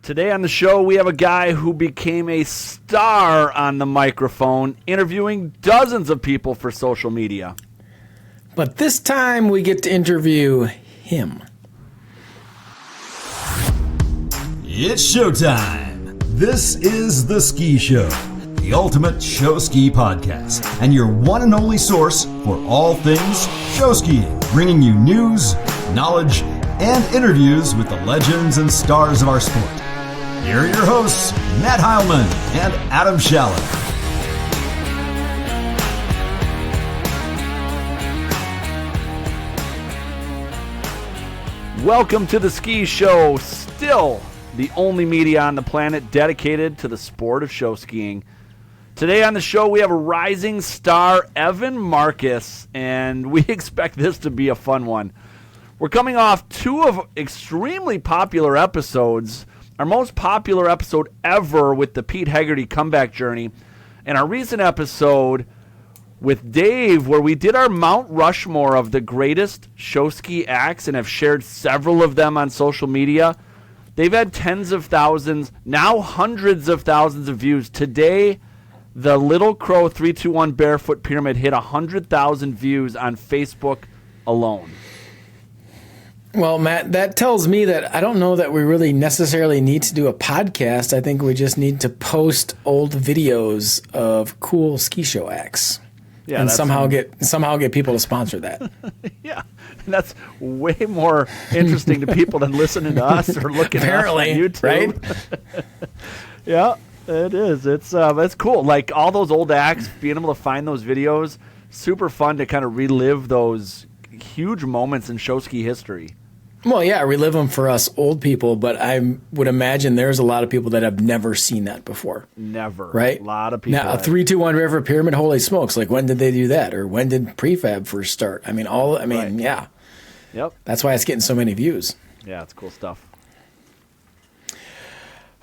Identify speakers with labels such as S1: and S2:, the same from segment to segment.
S1: Today on the show, we have a guy who became a star on the microphone, interviewing dozens of people for social media.
S2: But this time, we get to interview him.
S3: It's showtime. This is The Ski Show, the ultimate show ski podcast, and your one and only source for all things show skiing, bringing you news, knowledge, and interviews with the legends and stars of our sport. Here are your hosts, Matt Heilman and Adam Schaller.
S1: Welcome to The Ski Show, still the only media on the planet dedicated to the sport of show skiing. Today on the show, we have a rising star, Evan Marcus, and we expect this to be a fun one. We're coming off two of extremely popular episodes. Our most popular episode ever with the Pete Hegarty comeback journey, and our recent episode with Dave where we did our Mount Rushmore of the greatest show ski acts and have shared several of them on social media. They've had tens of thousands, now hundreds of thousands of views. Today, the Little Crow 321 Barefoot Pyramid hit 100,000 views on Facebook alone.
S2: Well, Matt, that tells me that I don't know that we really necessarily need to do a podcast. I think we just need to post old videos of cool ski show acts, and somehow get people to sponsor that.
S1: Yeah, and that's way more interesting to people than listening to us or looking at us on YouTube,
S2: right?
S1: Yeah, it is. It's cool. Like all those old acts, being able to find those videos, super fun to kind of relive those huge moments in show ski history.
S2: Well, yeah, relive them for us old people, but I would imagine there's a lot of people that have never seen that before.
S1: Never.
S2: Right?
S1: A lot of people.
S2: Now, a 321 River Pyramid, holy smokes, like when did they do that? Or when did prefab first start?
S1: Right.
S2: Yeah.
S1: Yep.
S2: That's why it's getting so many views.
S1: Yeah, it's cool stuff.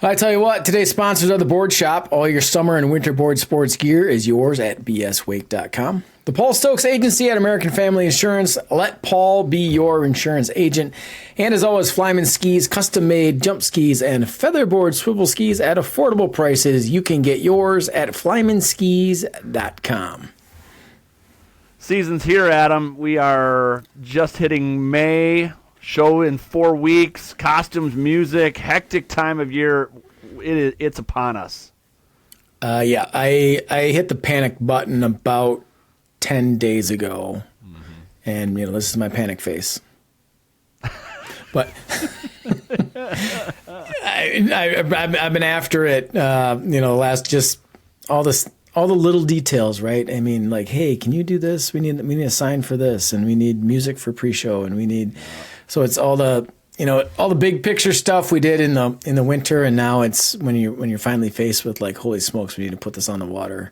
S2: I tell you what, today's sponsors are the Board Shop. All your summer and winter board sports gear is yours at bswake.com. The Paul Stokes Agency at American Family Insurance. Let Paul be your insurance agent. And as always, Flyman Skis, custom-made jump skis and featherboard swivel skis at affordable prices. You can get yours at flymanskis.com.
S1: Season's here, Adam. We are just hitting May. Show in 4 weeks. Costumes, music, hectic time of year. It's upon us.
S2: Yeah, I hit the panic button about 10 days ago, and this is my panic face. But I've been after it. Last just all the little details, right? I mean, like, hey, can you do this? We need a sign for this, and we need music for pre-show, and we need. So it's all the big picture stuff we did in the winter, and now it's when you're finally faced with like, holy smokes, we need to put this on the water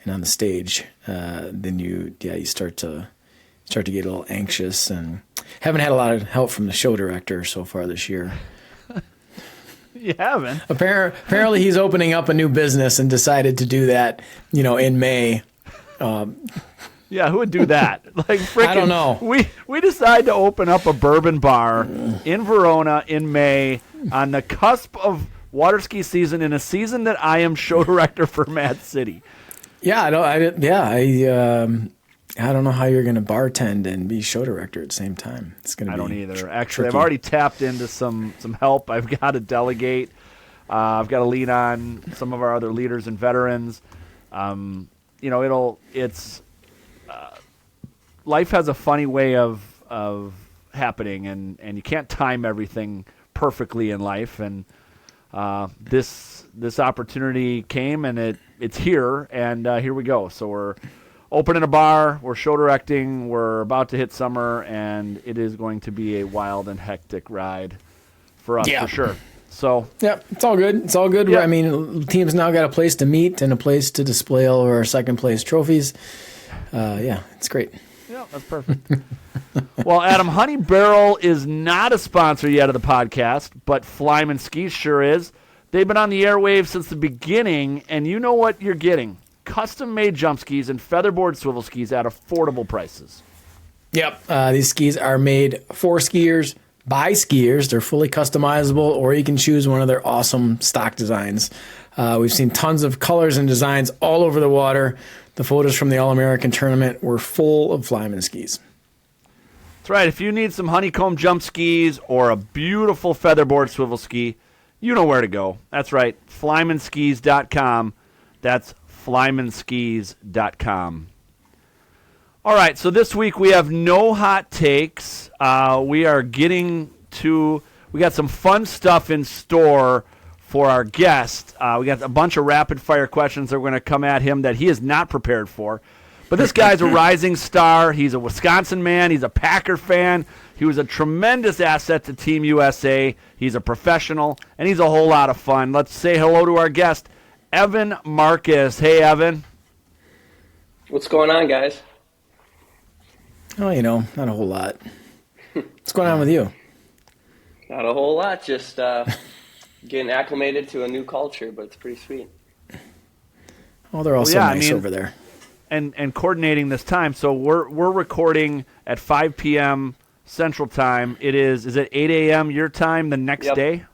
S2: and on the stage. Then you start to get a little anxious, and haven't had a lot of help from the show director so far this year.
S1: You haven't?
S2: Apparently he's opening up a new business and decided to do that, in May.
S1: Yeah, who would do that? Like, frickin',
S2: I don't know.
S1: We decide to open up a bourbon bar in Verona in May on the cusp of water ski season, in a season that I am show director for Mad City.
S2: Yeah, I don't know how you're going to bartend and be show director at the same time. It's going to be.
S1: I don't either. Actually,
S2: tricky.
S1: I've already tapped into some help. I've got to delegate. I've got to lean on some of our other leaders and veterans. Life has a funny way of happening, and you can't time everything perfectly in life. And this opportunity came, and it's here, and here we go. So we're opening a bar, we're show directing, we're about to hit summer, and it is going to be a wild and hectic ride for us, for sure. So
S2: yeah, it's all good. It's all good.
S1: Yeah.
S2: I mean, the team's now got a place to meet and a place to display all of our second place trophies. It's great.
S1: Yeah, that's perfect. Well, Adam, Honey Barrel is not a sponsor yet of the podcast, but Flyman Skis sure is. They've been on the airwaves since the beginning, and you know what you're getting. Custom-made jump skis and featherboard swivel skis at affordable prices.
S2: Yep. These skis are made for skiers by skiers. They're fully customizable, or you can choose one of their awesome stock designs. We've seen tons of colors and designs all over the water. The photos from the All-American tournament were full of Flyman skis.
S1: That's right. If you need some honeycomb jump skis or a beautiful featherboard swivel ski, you know where to go. That's right, flymanskis.com. That's flymanskis.com. All right, so this week we have no hot takes. We got some fun stuff in store for our guest. We got a bunch of rapid-fire questions that we're going to come at him that he is not prepared for. But this guy's a rising star. He's a Wisconsin man. He's a Packer fan. He was a tremendous asset to Team USA. He's a professional, and he's a whole lot of fun. Let's say hello to our guest, Evan Marcus. Hey, Evan.
S4: What's going on, guys?
S2: Oh, not a whole lot. What's going on with you?
S4: Not a whole lot. Just getting acclimated to a new culture, but it's pretty sweet.
S2: Oh, they're all so nice over there.
S1: And coordinating this time. So we're recording at 5 p.m. Central Time. Is it 8 a.m. your time the next day?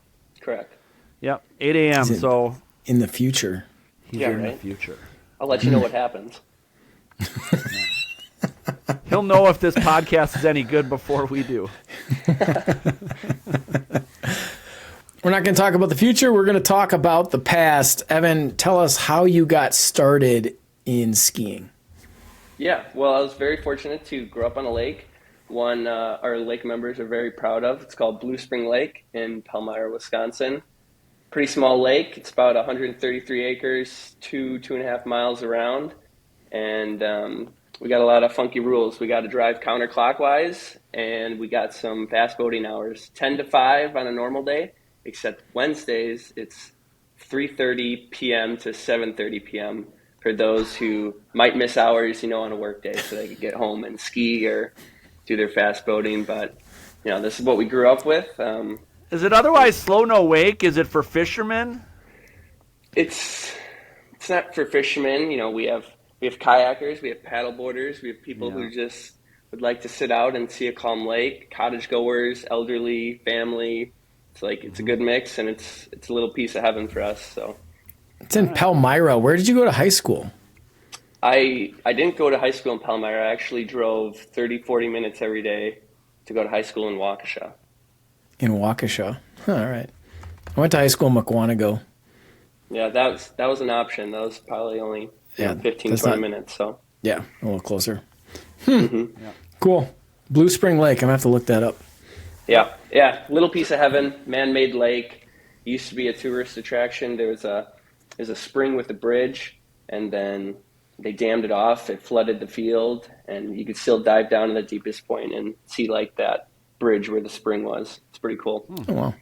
S4: Correct.
S1: Yep, 8 a.m. So
S2: in the future.
S1: He's in the future.
S4: I'll let you know what happens.
S1: He'll know if this podcast is any good before we do.
S2: We're not going to talk about the future. We're going to talk about the past. Evan, tell us how you got started in skiing.
S4: Yeah, well, I was very fortunate to grow up on a lake. One our lake members are very proud of. It's called Blue Spring Lake in Palmyra, Wisconsin. Pretty small lake. It's about 133 acres, 2.5 miles around. And we got a lot of funky rules. We got to drive counterclockwise, and we got some fast boating hours, 10 to 5 on a normal day, except Wednesdays, it's 3:30 p.m. to 7:30 p.m. for those who might miss hours, on a work day so they could get home and ski or do their fast boating. But, this is what we grew up with.
S1: Is it otherwise slow no wake? Is it for fishermen?
S4: It's not for fishermen. We have kayakers, we have paddle boarders, we have people who just would like to sit out and see a calm lake, cottage goers, elderly, family. It's a good mix, and it's a little piece of heaven for us. So
S2: it's in Palmyra. Where did you go to high school?
S4: I didn't go to high school in Palmyra. I actually drove 30-40 minutes every day to go to high school in Waukesha.
S2: In Waukesha. All right. I went to high school in Mukwonago.
S4: Yeah, that was an option. That was probably only 15-20 minutes. So
S2: yeah, a little closer. Mm-hmm. Yeah. Cool. Blue Spring Lake. I'm going to have to look that up.
S4: Yeah. Little piece of heaven, man-made lake. Used to be a tourist attraction. There's a spring with a bridge, and then they dammed it off. It flooded the field, and you could still dive down to the deepest point and see that bridge where the spring was. It's pretty cool.
S2: Oh, wow.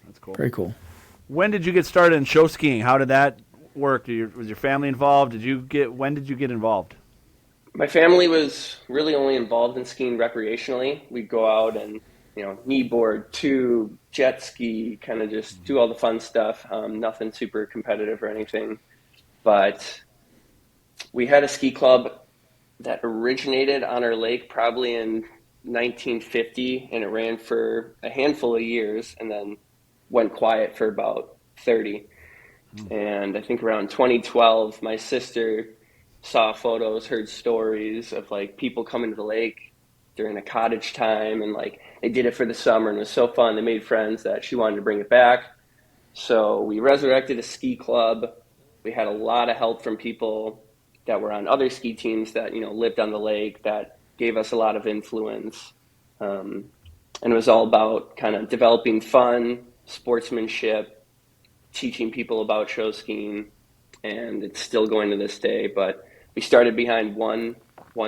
S1: That's cool.
S2: Very cool.
S1: When did you get started in show skiing? How did that work? Was your family involved? When did you get involved?
S4: My family was really only involved in skiing recreationally. We'd go out and kneeboard, tube, jet ski, kind of just do all the fun stuff. Nothing super competitive or anything. But we had a ski club that originated on our lake probably in 1950, and it ran for a handful of years and then went quiet for about 30. And I think around 2012, my sister saw photos, heard stories of people coming to the lake during a cottage time, and they did it for the summer, and it was so fun. They made friends that she wanted to bring it back. So we resurrected a ski club. We had a lot of help from people that were on other ski teams that lived on the lake, that gave us a lot of influence. And it was all about kind of developing fun, sportsmanship, teaching people about show skiing, and it's still going to this day. But we started behind one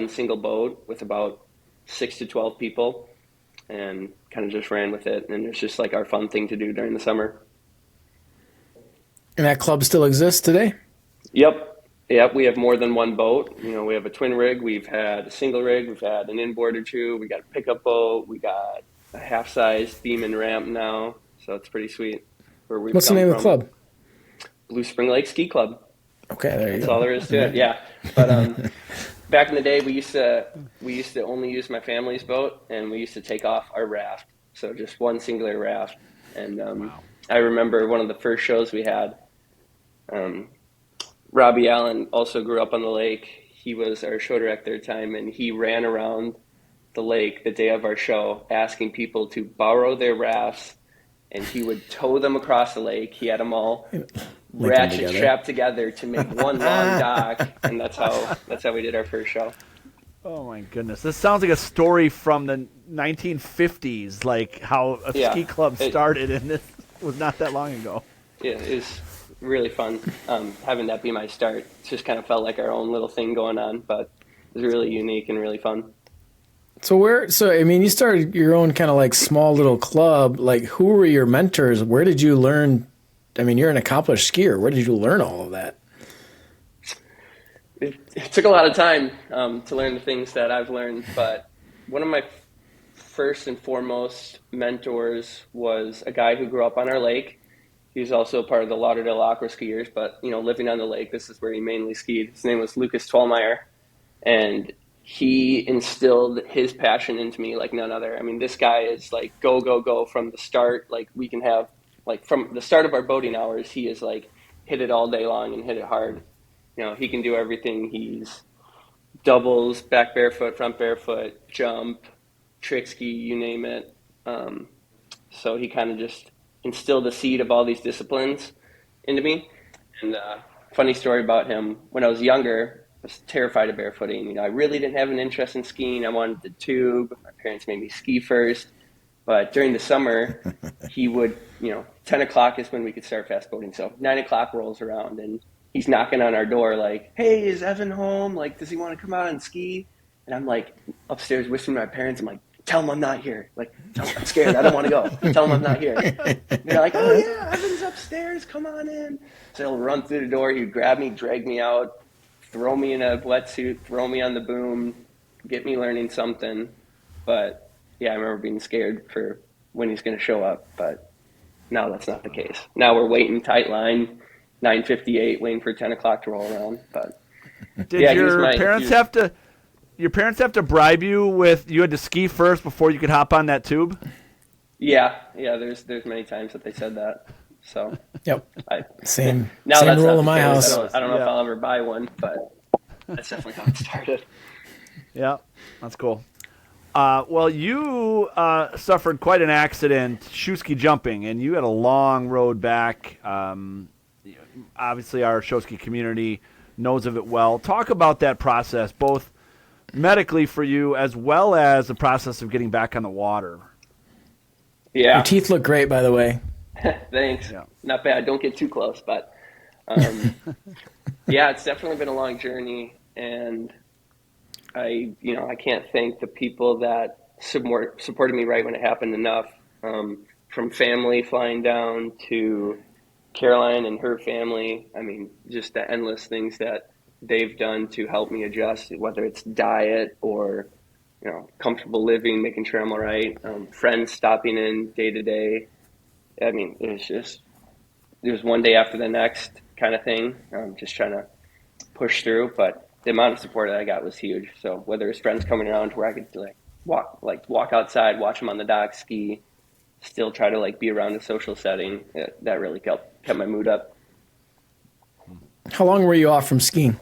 S4: single boat with about 6 to 12 people, and kind of just ran with it. And it's just our fun thing to do during the summer.
S2: And that club still exists today?
S4: Yep. We have more than one boat. We have a twin rig. We've had a single rig. We've had an inboard or two. We got a pickup boat. We got a half-size beam and ramp now. So it's pretty sweet.
S2: What's the name of the club?
S4: Blue Spring Lake Ski Club.
S2: Okay, there you go.
S4: That's all there is to it. Yeah. But back in the day, we used to only use my family's boat, and we used to take off our raft So just one singular raft. And I remember one of the first shows we had, Robbie Allen also grew up on the lake. He was our show director at the time, and he ran around the lake the day of our show asking people to borrow their rafts, and he would tow them across the lake. He had them all ratchet strapped together to make one long dock, and that's how we did our first show.
S1: Oh my goodness, this sounds like a story from the 1950s, like how a ski club started, and this was not that long ago.
S4: Yeah, it was really fun having that be my start. It just kind of felt like our own little thing going on, but it was really unique and really fun.
S2: So I mean, you started your own kind of like small little club. Like, who were your mentors? Where did you learn? I mean, you're an accomplished skier. Where did you learn all of that?
S4: It took a lot of time to learn the things that I've learned, but one of my first and foremost mentors was a guy who grew up on our lake. He was also part of the Lauderdale Locker skiers, but living on the lake, this is where he mainly skied. His name was Lucas Twellmeyer, and he instilled his passion into me like none other. I mean, this guy is like go, go, go from the start. Like, we can have, like, from the start of our boating hours, he is like hit it all day long and hit it hard. He can do everything. He's doubles, back barefoot, front barefoot, jump, trick ski, you name it. So he kind of just instilled the seed of all these disciplines into me. And funny story about him, when I was younger, I was terrified of barefooting. I really didn't have an interest in skiing. I wanted the tube. My parents made me ski first. But during the summer, he would, 10 o'clock is when we could start fast boating. So 9 o'clock rolls around, and he's knocking on our door like, hey, is Evan home? Like, does he want to come out and ski? And I'm like upstairs whispering to my parents. I'm like, tell him I'm not here. Like, I'm scared. I don't want to go. Tell him I'm not here. And they're like, oh, yeah, Evan's upstairs. Come on in. So he'll run through the door. He'd grab me, drag me out, throw me in a wetsuit, throw me on the boom, get me learning something. But, yeah, I remember being scared for when he's going to show up. But now that's not the case. Now we're waiting tight line, 9:58, waiting for 10 o'clock to roll around. But
S1: Did your parents have to bribe you with, you had to ski first before you could hop on that tube?
S4: Yeah. There's many times that they said that. So
S2: yep, same
S4: that's
S2: rule in my house.
S4: I don't know if I'll ever buy one, but that's definitely how it started.
S1: Yeah, that's cool. Well, you suffered quite an accident shoe ski jumping, and you had a long road back. Obviously, our show ski community knows of it well. Talk about that process, both medically for you as well as the process of getting back on the water.
S4: Yeah.
S2: Your teeth look great, by the way.
S4: Thanks.
S1: Yeah.
S4: Not bad. Don't get too close, but yeah, it's definitely been a long journey, and I can't thank the people that supported me right when it happened enough. From family flying down to Caroline and her family. I mean, just the endless things that they've done to help me adjust, whether it's diet or, comfortable living, making sure I'm all right. Friends stopping in day to day. I mean, it was one day after the next kind of thing. Just trying to push through, but the amount of support that I got was huge. So whether it's friends coming around to where I could walk outside, watch them on the dock, ski, still try to be around a social setting, that really kept my mood up.
S2: How long were you off from skiing?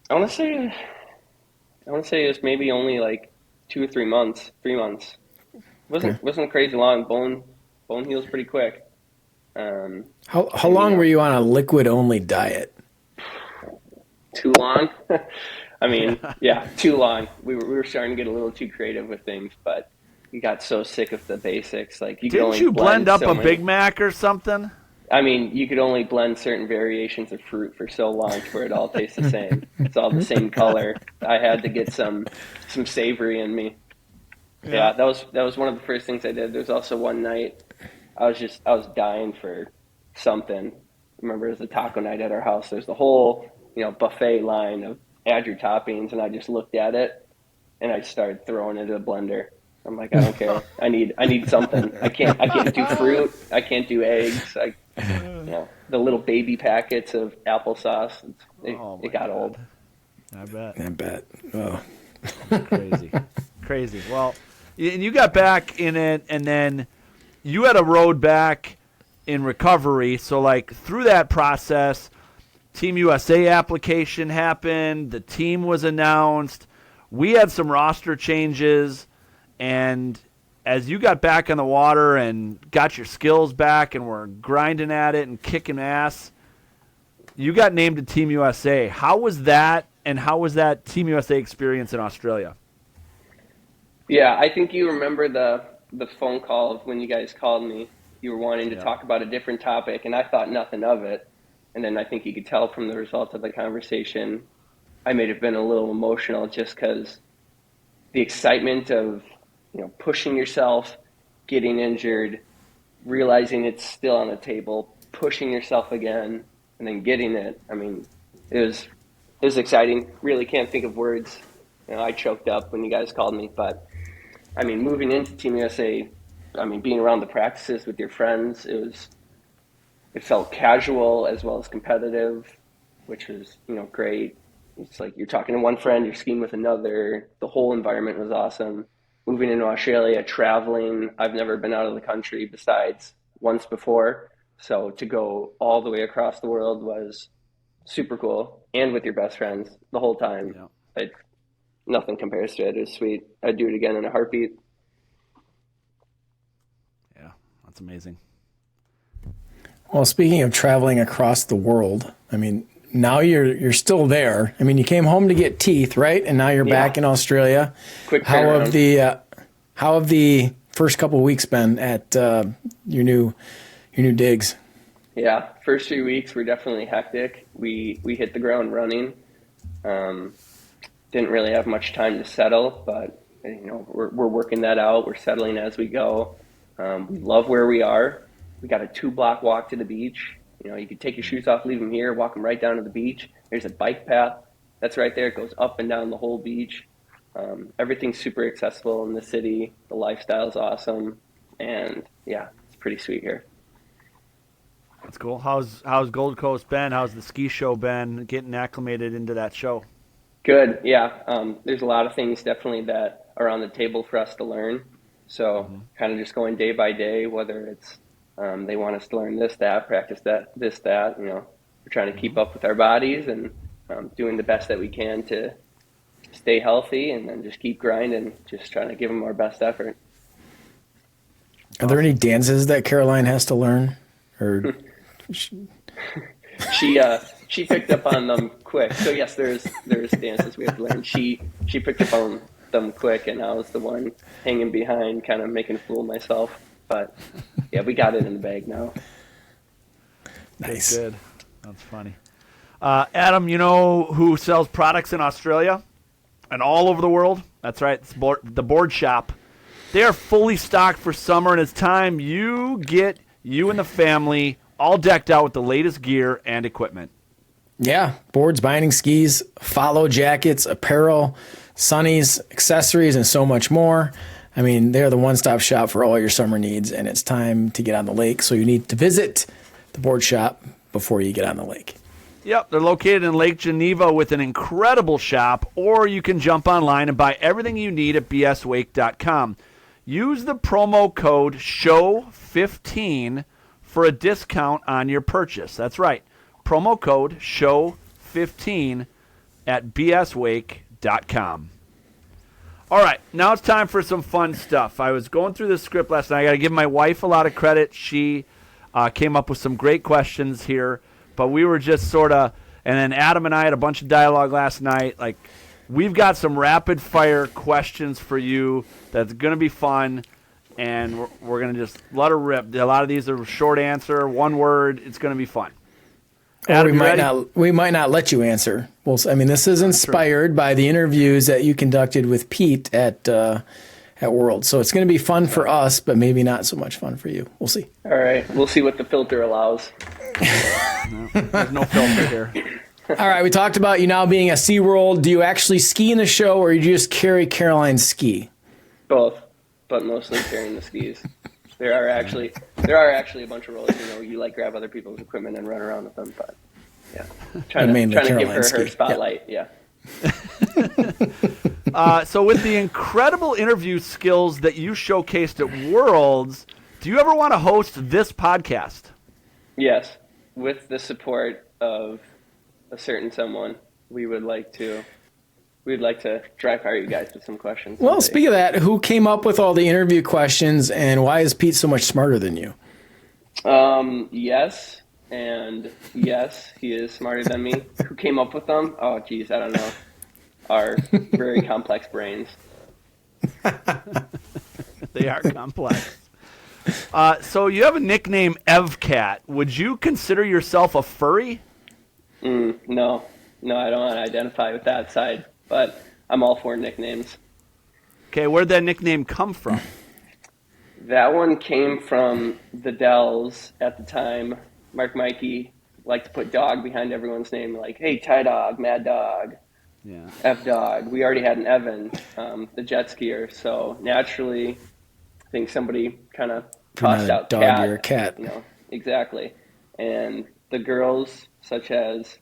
S4: I want to say it was maybe only 2 or 3 months. 3 months. Wasn't crazy long. Bone heals pretty quick.
S2: How long were you on a liquid only diet?
S4: Too long. I mean, yeah, too long. We were starting to get a little too creative with things, but we got so sick of the basics.
S1: Didn't you blend up a Big Mac or something?
S4: I mean, you could only blend certain variations of fruit for so long to where it all tastes the same. It's all the same color. I had to get some savory in me. Yeah, that was one of the first things I did. There was also one night I was dying for something. I remember it was a taco night at our house. There's the whole buffet line of add your toppings, and I just looked at it and I started throwing it in a blender. I'm like, I don't care. I need something. I can't do fruit. I can't do eggs. The little baby packets of applesauce. It got old.
S1: I bet.
S2: Oh.
S1: Crazy. Well, And you got back in it, and then you had a road back in recovery. So, like, through that process, Team USA application happened. The team was announced. We had some roster changes. And as you got back on the water and got your skills back and were grinding at it and kicking ass, you got named to Team USA. How was that, and how was that Team USA experience in Australia?
S4: Yeah, I think you remember the phone call when you guys called me. You were wanting to talk about a different topic, and I thought nothing of it. And then I think you could tell from the result of the conversation, I may have been a little emotional just because the excitement of, pushing yourself, getting injured, realizing it's still on the table, pushing yourself again, and then getting it. I mean, it was exciting. Really can't think of words. I choked up when you guys called me, but I mean, moving into Team USA, I mean, being around the practices with your friends, it felt casual as well as competitive, which was, great. It's like you're talking to one friend, you're skiing with another. The whole environment was awesome. Moving into Australia, traveling, I've never been out of the country besides once before. So to go all the way across the world was super cool, and with your best friends the whole time. Yeah. Nothing compares to it. It was sweet. I'd do it again in a heartbeat.
S1: Yeah, that's amazing.
S2: Well, speaking of traveling across the world, I mean, now you're still there. I mean, you came home to get teeth, right? And now you're back in Australia.
S4: Quick
S2: turnaround. How have the first couple of weeks been at your new digs? Yeah,
S4: first 3 weeks were definitely hectic. We hit the ground running. Didn't really have much time to settle, but we're working that out. We're settling as we go. We love where we are. We got a 2-block walk to the beach. You can take your shoes off, leave them here, walk them right down to the beach. There's a bike path that's right there. It goes up and down the whole beach. Everything's super accessible in the city. The lifestyle's awesome, and yeah, it's pretty sweet here.
S1: That's cool. How's Gold Coast been? How's the ski show been? Getting acclimated into that show?
S4: Good. Yeah. There's a lot of things definitely that are on the table for us to learn. So kind of just going day by day, whether it's they want us to learn this, that, practice that, this, that. We're trying to keep up with our bodies and doing the best that we can to stay healthy, and then just keep grinding, just trying to give them our best effort.
S2: Are there any dances that Caroline has to learn? Or
S4: she picked up on them quick. So yes, there's dances we have to learn. She picked up on them quick, and I was the one hanging behind, kind of making a fool of myself. But yeah, we got it in the bag now.
S2: Nice.
S1: Good. That's funny. Adam, you know who sells products in Australia and all over the world? That's right. It's the Board Shop. They are fully stocked for summer, and it's time you get you and the family all decked out with the latest gear and equipment.
S2: Yeah, boards, binding, skis, follow jackets, apparel, sunnies, accessories, and so much more. I mean, they're the one-stop shop for all your summer needs, and it's time to get on the lake, so you need to visit the Board Shop before you get on the lake.
S1: Yep, they're located in Lake Geneva with an incredible shop, or you can jump online and buy everything you need at bswake.com. Use the promo code SHOW15 for a discount on your purchase. That's right, promo code SHOW15 at bswake.com. All right, now it's time for some fun stuff. I was going through this script last night. I got to give my wife a lot of credit. She came up with some great questions here, but we were just sort of, and then Adam and I had a bunch of dialogue last night. Like, we've got some rapid-fire questions for you that's going to be fun, and we're going to just let her rip. A lot of these are short answer, one word. It's going to be fun.
S2: Adam, we might not let you answer. Well, I mean, this is inspired by the interviews that you conducted with Pete at World. So it's going to be fun for us, but maybe not so much fun for you. We'll see.
S4: All right. We'll see what the filter allows.
S1: There's no filter here.
S2: All right. We talked about you now being at SeaWorld. Do you actually ski in the show, or do you just carry Caroline's ski?
S4: Both, but mostly carrying the skis. There are actually a bunch of roles, you like grab other people's equipment and run around with them, but yeah, trying to give her ski. Spotlight. Yeah.
S1: So with the incredible interview skills that you showcased at Worlds, do you ever want to host this podcast?
S4: Yes, with the support of a certain someone, we'd like to dry fire you guys with some questions.
S2: Well,
S4: someday.
S2: speaking of that, who came up with all the interview questions, and why is Pete so much smarter than you?
S4: Yes, and yes, he is smarter than me. Who came up with them? Oh, geez, I don't know. Our very complex brains.
S1: They are complex. So you have a nickname, Evcat. Would you consider yourself a furry?
S4: No, I don't want to identify with that side, but I'm all for nicknames.
S1: Okay, where'd that nickname come from?
S4: That one came from the Dells at the time. Mark Mikey liked to put dog behind everyone's name, like, hey, Ty Dog, Mad Dog,
S1: Yeah.
S4: F Dog. We already had an Evan, the jet skier, so naturally, I think somebody kind of tossed out
S2: dog,
S4: cat.
S2: you're a cat.
S4: Exactly. And the girls, such as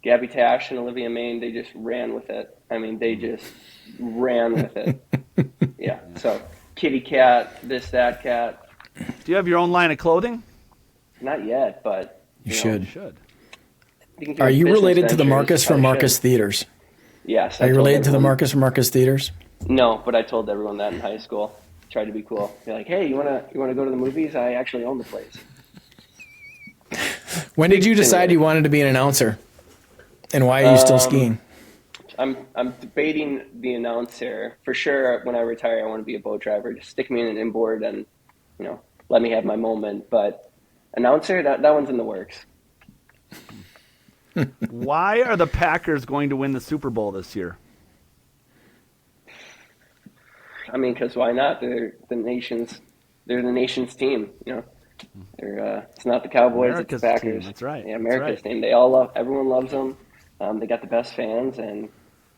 S4: Gabby Tash and Olivia Main, they just ran with it. I mean, they just ran with it. Yeah. So kitty cat, this, that cat.
S1: Do you have your own line of clothing?
S4: Not yet, but
S2: You should.
S1: You should.
S2: Are you related to the Marcus from Marcus Theaters?
S4: Yes.
S2: Are you related to the Marcus from Marcus Theaters?
S4: No, but I told everyone that in high school. Tried to be cool. Be like, hey, you wanna go to the movies? I actually own the place.
S2: When did you decide you wanted to be an announcer? And why are you still skiing?
S4: I'm debating the announcer. For sure, when I retire, I want to be a boat driver. Just stick me in an inboard and, let me have my moment. But announcer, that one's in the works.
S1: Why are the Packers going to win the Super Bowl this year?
S4: I mean, because why not? They're the nation's team. It's not the Cowboys,
S1: America's
S4: it's the Packers.
S1: team. That's right.
S4: Yeah, America's
S1: That's
S4: team. Everyone loves them. They got the best fans, and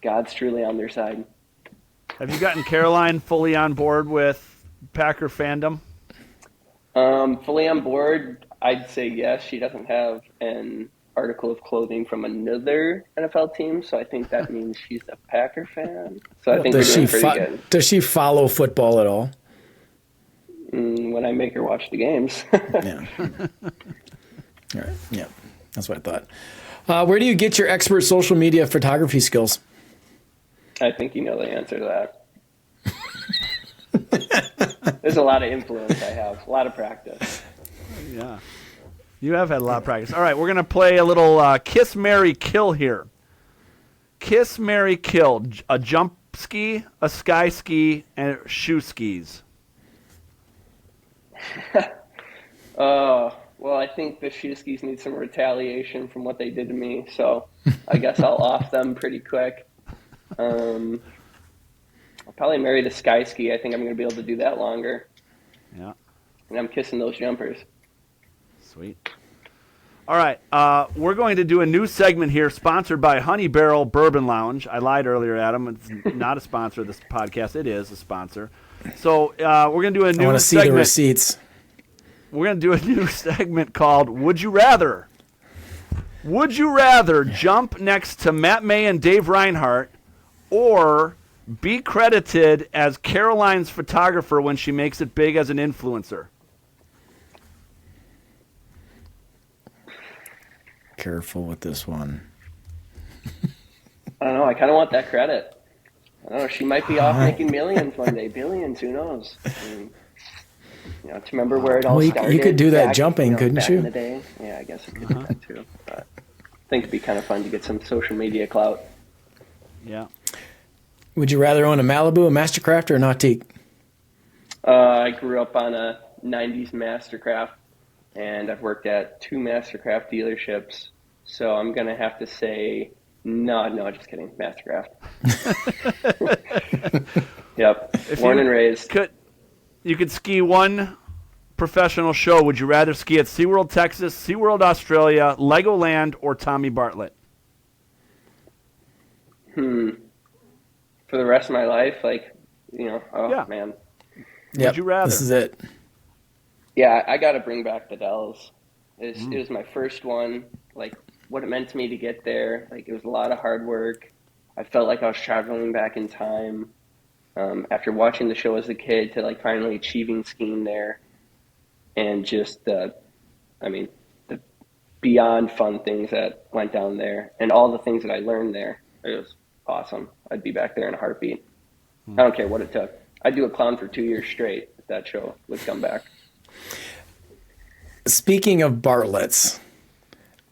S4: God's truly on their side.
S1: Have you gotten Caroline fully on board with Packer fandom?
S4: Fully on board, I'd say yes. She doesn't have an article of clothing from another NFL team, so I think that means she's a Packer fan. So I think we're doing pretty good.
S2: Does she follow football at all?
S4: When I make her watch the games.
S2: Yeah. All right. Yeah, that's what I thought. Where do you get your expert social media photography skills?
S4: I think you know the answer to that. There's a lot of influence I have, a lot of practice.
S1: Yeah. You have had a lot of practice. All right, we're going to play a little Kiss, Marry, Kill here. Kiss, Marry, Kill. A jump ski, a sky ski, and shoe skis.
S4: Well, I think the shoe skis need some retaliation from what they did to me, so I guess I'll off them pretty quick. I'll probably marry the sky ski. I think I'm going to be able to do that longer.
S1: Yeah.
S4: And I'm kissing those jumpers.
S1: Sweet. All right, we're going to do a new segment here sponsored by Honey Barrel Bourbon Lounge. I lied earlier, Adam. It's not a sponsor of this podcast. It is a sponsor. So we're going to do a new segment.
S2: I want to see the receipts.
S1: We're going to do a new segment called Would You Rather? Would you rather jump next to Matt May and Dave Reinhardt or be credited as Caroline's photographer when she makes it big as an influencer?
S2: Careful with this one.
S4: I don't know. I kind of want that credit. I don't know. She might be off making millions one day. Billions, who knows? I mean, to remember where it all started.
S2: You could do that jumping, couldn't
S4: back
S2: you?
S4: In the day. Yeah, I guess I could do that too. But I think it'd be kind of fun to get some social media clout.
S1: Yeah.
S2: Would you rather own a Malibu, a Mastercraft, or an Nautique?
S4: I grew up on a 90s Mastercraft, and I've worked at 2 Mastercraft dealerships. So I'm going to have to say, no, just kidding. Mastercraft. Yep. Born and raised.
S1: You could ski one professional show. Would you rather ski at SeaWorld Texas, SeaWorld Australia, Legoland, or Tommy Bartlett?
S4: For the rest of my life, man.
S2: Yep,
S1: Would you rather?
S2: This is it.
S4: Yeah, I got to bring back the Dells. It was my first one. Like, what it meant to me to get there. Like, it was a lot of hard work. I felt like I was traveling back in time after watching the show as a kid to like finally achieving skiing there, and just the beyond fun things that went down there and all the things that I learned there. It was awesome. I'd be back there in a heartbeat. I don't care what it took. I'd do a clown for 2 years straight if that show would come back. Speaking
S2: of Bartlett's,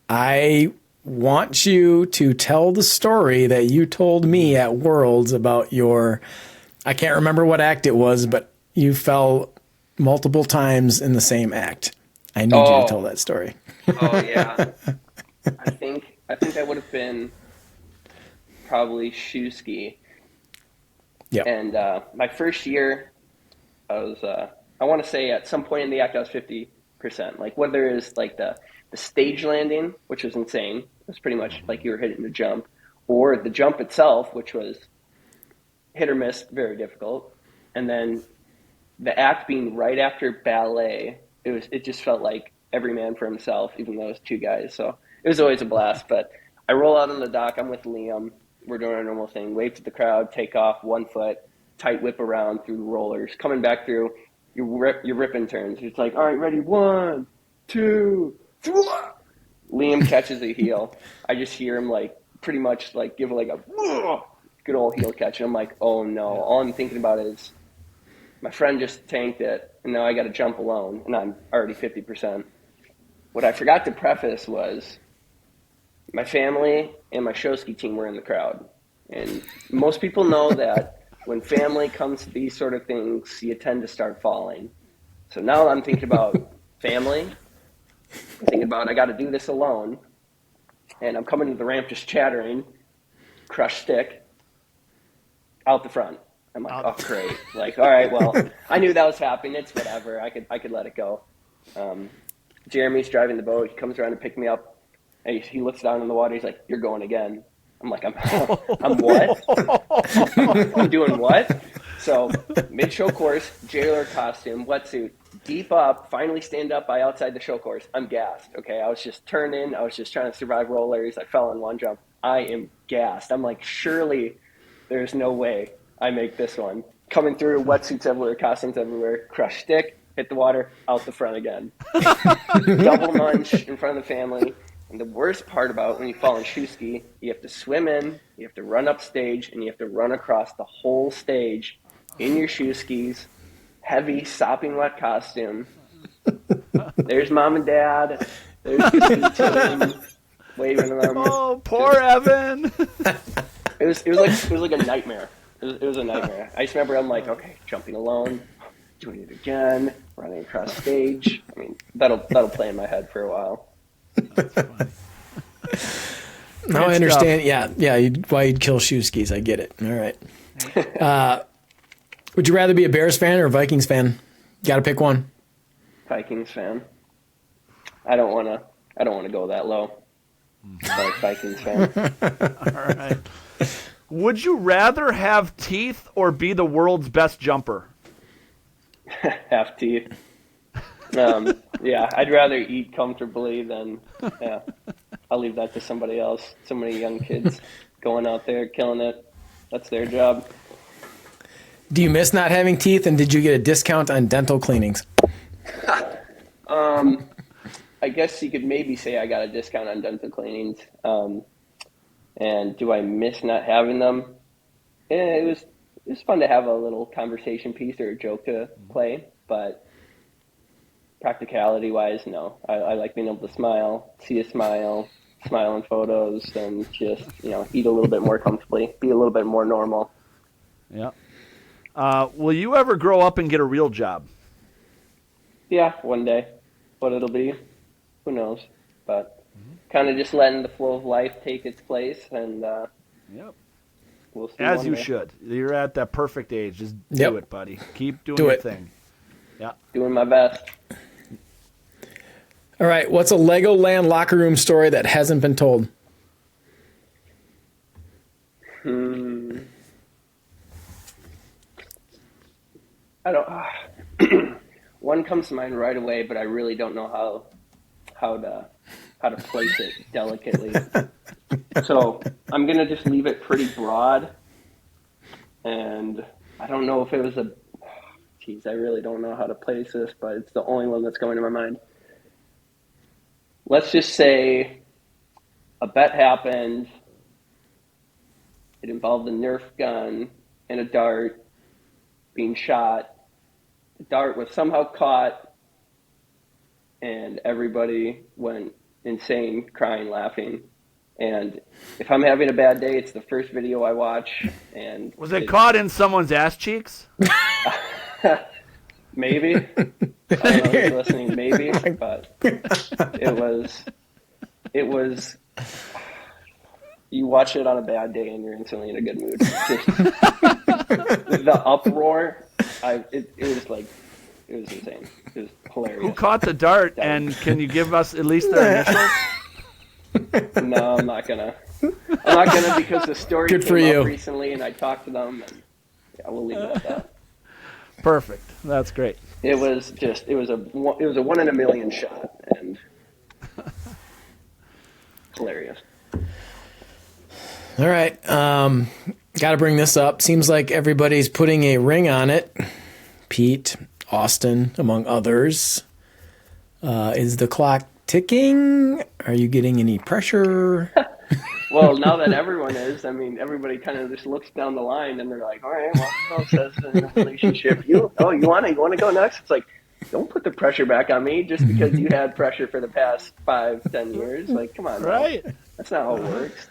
S2: I want you to tell the story that you told me at Worlds about I can't remember what act it was, but you fell multiple times in the same act. I need you to tell that story.
S4: Oh yeah. I think that would have been probably shoe ski.
S2: Yeah.
S4: And my first year, I was I want to say at some point in the act I was 50%. Like whether it was like the stage landing, which was insane. It was pretty much like you were hitting the jump, or the jump itself, which was hit or miss, very difficult. And then the act being right after ballet, it just felt like every man for himself, even though it was two guys. So it was always a blast. But I roll out on the dock. I'm with Liam. We're doing our normal thing. Wave to the crowd, take off 1 foot, tight whip around through the rollers. Coming back through, you're ripping turns. It's like, all right, ready, 1, 2, 3. Liam catches a heel. I just hear him like pretty much like give like a good old heel catch. And I'm like, oh no. All I'm thinking about is my friend just tanked it, and now I got to jump alone, and I'm already 50%. What I forgot to preface was my family and my show ski team were in the crowd. And most people know that when family comes to these sort of things, you tend to start falling. So now I'm thinking about family. I'm thinking about I got to do this alone. And I'm coming to the ramp just chattering, crush stick, out the front. I'm like, oh, great. Like, all right, well, I knew that was happening. It's whatever. I could let it go. Jeremy's driving the boat. He comes around to pick me up. And he looks down in the water. He's like, you're going again. I'm like, I'm what? I'm doing what? So mid-show course, jailer costume, wetsuit, deep up, finally stand up by outside the show course. I'm gassed, okay? I was just turning. I was just trying to survive rollers. I fell in one jump. I am gassed. I'm like, surely there's no way I make this one. Coming through, wetsuits everywhere, costumes everywhere, crush stick, hit the water, out the front again. Double munch in front of the family. And the worst part about when you fall in shoe ski, you have to swim in, you have to run up stage, and you have to run across the whole stage in your shoe skis, heavy, sopping wet costume. There's mom and dad. There's the ski team waving at them.
S1: Oh, poor Evan.
S4: It was like a nightmare. It was a nightmare. I just remember I'm like, okay, jumping alone, doing it again, running across stage. I mean, that'll play in my head for a while.
S1: That's funny.
S2: Now I understand. Yeah. Why you'd kill shoe skis. I get it. All right. Would you rather be a Bears fan or a Vikings fan? Got to pick one.
S4: Vikings fan. I don't want to go that low. Like Vikings fan.
S1: All right. Would you rather have teeth or be the world's best jumper?
S4: Have teeth. Yeah, I'd rather eat comfortably than, yeah. I'll leave that to somebody else. So many young kids going out there killing it. That's their job.
S2: Do you miss not having teeth, and did you get a discount on dental cleanings?
S4: I guess you could maybe say I got a discount on dental cleanings. And do I miss not having them? It was fun to have a little conversation piece or a joke to play, but practicality-wise, no. I like being able to smile, see a smile in photos, and just, eat a little bit more comfortably, be a little bit more normal.
S1: Yeah. Will you ever grow up and get a real job?
S4: Yeah, one day. What it'll be, who knows? But kind of just letting the flow of life take its place, and we'll see.
S1: As you should. You're at that perfect age. Just do it, buddy. Keep doing your thing. Yeah.
S4: Doing my best.
S2: All right. What's a Legoland locker room story that hasn't been told? I don't. One comes to mind right away, but I really don't know
S4: how to place it delicately. So I'm gonna just leave it pretty broad, and I don't know if it was I really don't know how to place this, but it's the only one that's going to my mind. Let's just say a bet happened. It involved a Nerf gun and a dart being shot. The dart was somehow caught, and everybody went insane, crying, laughing. And if I'm having a bad day, it's the first video I watch. And
S1: was it caught in someone's ass cheeks?
S4: Maybe. I don't know who's listening, maybe. But it was, you watch it on a bad day and you're instantly in a good mood. Just, the uproar, it was insane. It was hilarious.
S1: Who caught the dart, and can you give us at least their initials?
S4: No, I'm not gonna because the story came up recently and I talked to them, and yeah, we'll leave it at that.
S1: Perfect. That's great.
S4: It was a 1 in a million shot, and hilarious.
S2: All right. Got to bring this up. Seems like everybody's putting a ring on it. Pete, Austin, among others. Is the clock ticking? Are you getting any pressure?
S4: Well, now that everyone is, I mean, everybody kind of just looks down the line and they're like, all right, well, who else has in a relationship? You want to go next? It's like, don't put the pressure back on me just because you had pressure for the past 5-10 years. Like, come on.
S1: Right.
S4: Now. That's not how it works.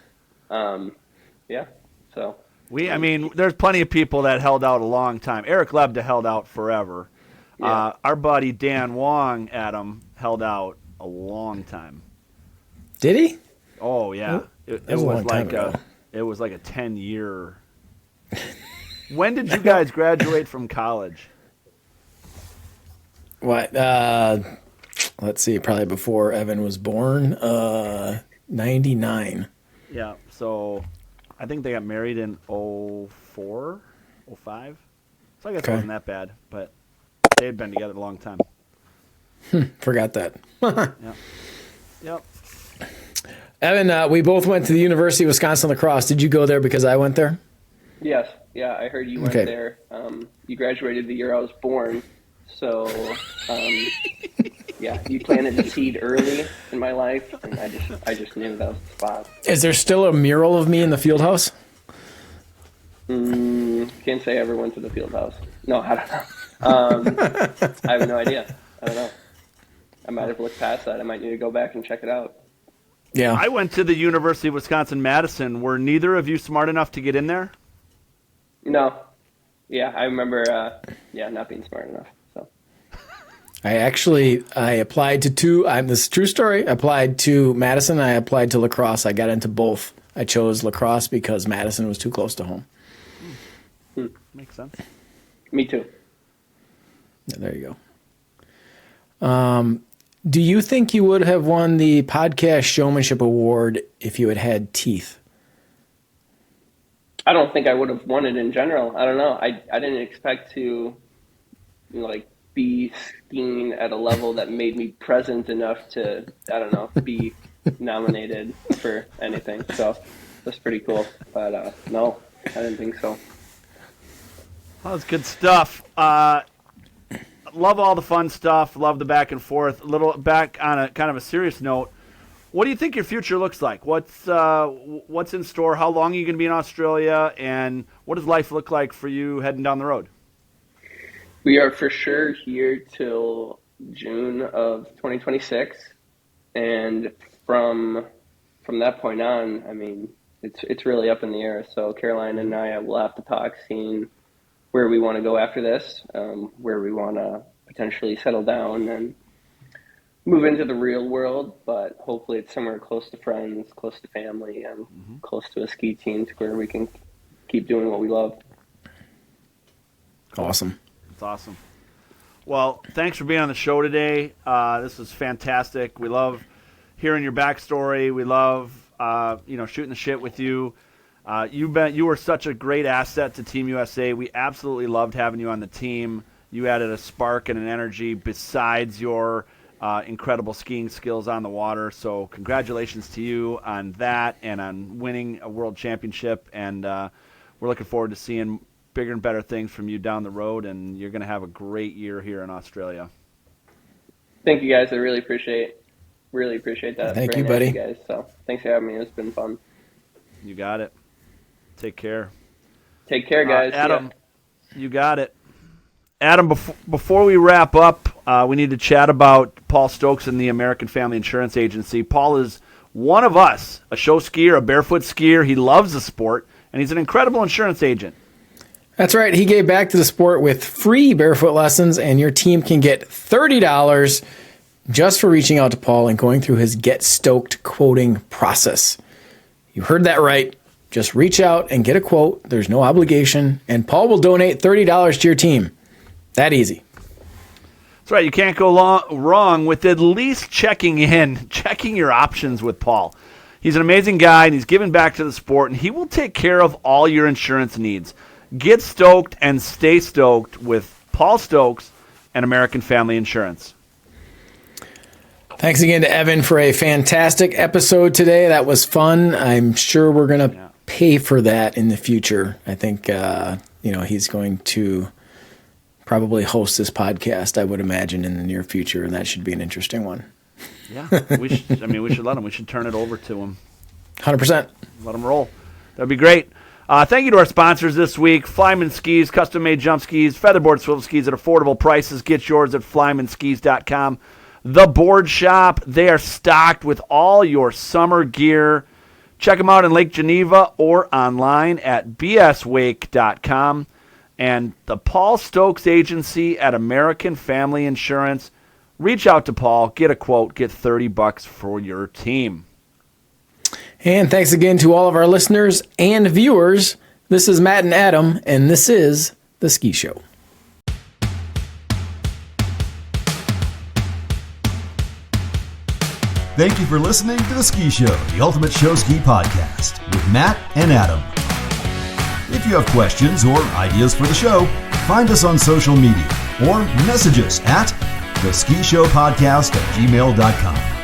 S4: Yeah. So.
S1: There's plenty of people that held out a long time. Eric Lebda held out forever. Yeah. Our buddy Dan Wong, Adam, held out a long time.
S2: Did he?
S1: Oh yeah, it was like a 10-year. When did you guys graduate from college?
S2: What? Let's see. Probably before Evan was born. 99.
S1: Yeah. So, I think they got married in 04, 05. So I guess it wasn't that bad, but they had been together a long time.
S2: Forgot that.
S1: Yep.
S2: Evan, we both went to the University of Wisconsin La Crosse. Did you go there because I went there?
S4: Yes. Yeah, I heard you went there. You graduated the year I was born. So, yeah, you planted the seed early in my life, and I just knew that was the spot.
S2: Is there still a mural of me in the field house?
S4: Can't say I ever went to the field house. No, I don't know. I have no idea. I don't know. I might have looked past that. I might need to go back and check it out.
S2: Yeah.
S1: I went to the University of Wisconsin-Madison. Were neither of you smart enough to get in there?
S4: No. Yeah, I remember, not being smart enough. So.
S2: I applied to two. This is a true story. I applied to Madison. I applied to La Crosse. I got into both. I chose La Crosse because Madison was too close to home.
S1: Makes sense.
S4: Me too.
S2: Yeah, there you go. Do you think you would have won the podcast showmanship award if you had had teeth?
S4: I don't think I would have won it in general. I don't know. I didn't expect to, be skiing at a level that made me present enough to, be nominated for anything. So that's pretty cool. But no, I didn't think so.
S1: Well, that's good stuff. Love all the fun stuff. Love the back and forth. A little back on a kind of a serious note. What do you think your future looks like? What's in store? How long are you going to be in Australia? And what does life look like for you heading down the road?
S4: We are for sure here till June of 2026. And from that point on, I mean, it's really up in the air. So Caroline and I will have to talk, seeing where we want to go after this, where we want to potentially settle down and move into the real world, but hopefully it's somewhere close to friends, close to family, and close to a ski team to where we can keep doing what we love.
S2: Awesome.
S1: It's awesome. Well, thanks for being on the show today. This is fantastic. We love hearing your backstory. We love, shooting the shit with you. You were such a great asset to Team USA. We absolutely loved having you on the team. You added a spark and an energy besides your incredible skiing skills on the water. So congratulations to you on that and on winning a world championship. And we're looking forward to seeing bigger and better things from you down the road. And you're going to have a great year here in Australia.
S4: Thank you, guys. I really appreciate that.
S2: Thank you, buddy.
S4: Guys. So thanks for having me. It's been fun.
S1: You got it. Take care.
S4: Take care, guys.
S1: Adam, you got it. Adam, before we wrap up, we need to chat about Paul Stokes and the American Family Insurance Agency. Paul is one of us, a show skier, a barefoot skier. He loves the sport, and he's an incredible insurance agent.
S2: That's right. He gave back to the sport with free barefoot lessons, and your team can get $30 just for reaching out to Paul and going through his Get Stoked quoting process. You heard that right. Just reach out and get a quote. There's no obligation, and Paul will donate $30 to your team. That easy.
S1: That's right. You can't go wrong with at least checking your options with Paul. He's an amazing guy, and he's given back to the sport, and he will take care of all your insurance needs. Get stoked and stay stoked with Paul Stokes and American Family Insurance.
S2: Thanks again to Evan for a fantastic episode today. That was fun. I'm sure we're going to pay for that in the future. I think he's going to probably host this podcast, I would imagine, in the near future, and that should be an interesting one.
S1: Yeah, we should let him. We should turn it over to him.
S2: 100%.
S1: Let him roll. That'd be great. Thank you to our sponsors this week, Flyman Skis, custom-made jump skis, featherboard swivel skis at affordable prices. Get yours at flymanskis.com. The Board Shop, they are stocked with all your summer gear. Check them out in Lake Geneva or online at bswake.com. And the Paul Stokes Agency at American Family Insurance. Reach out to Paul, get a quote, get $30 for your team.
S2: And thanks again to all of our listeners and viewers. This is Matt and Adam, and this is The Ski Show.
S3: Thank you for listening to The Ski Show, the ultimate show ski podcast with Matt and Adam. If you have questions or ideas for the show, find us on social media or message us at theskishowpodcast@gmail.com.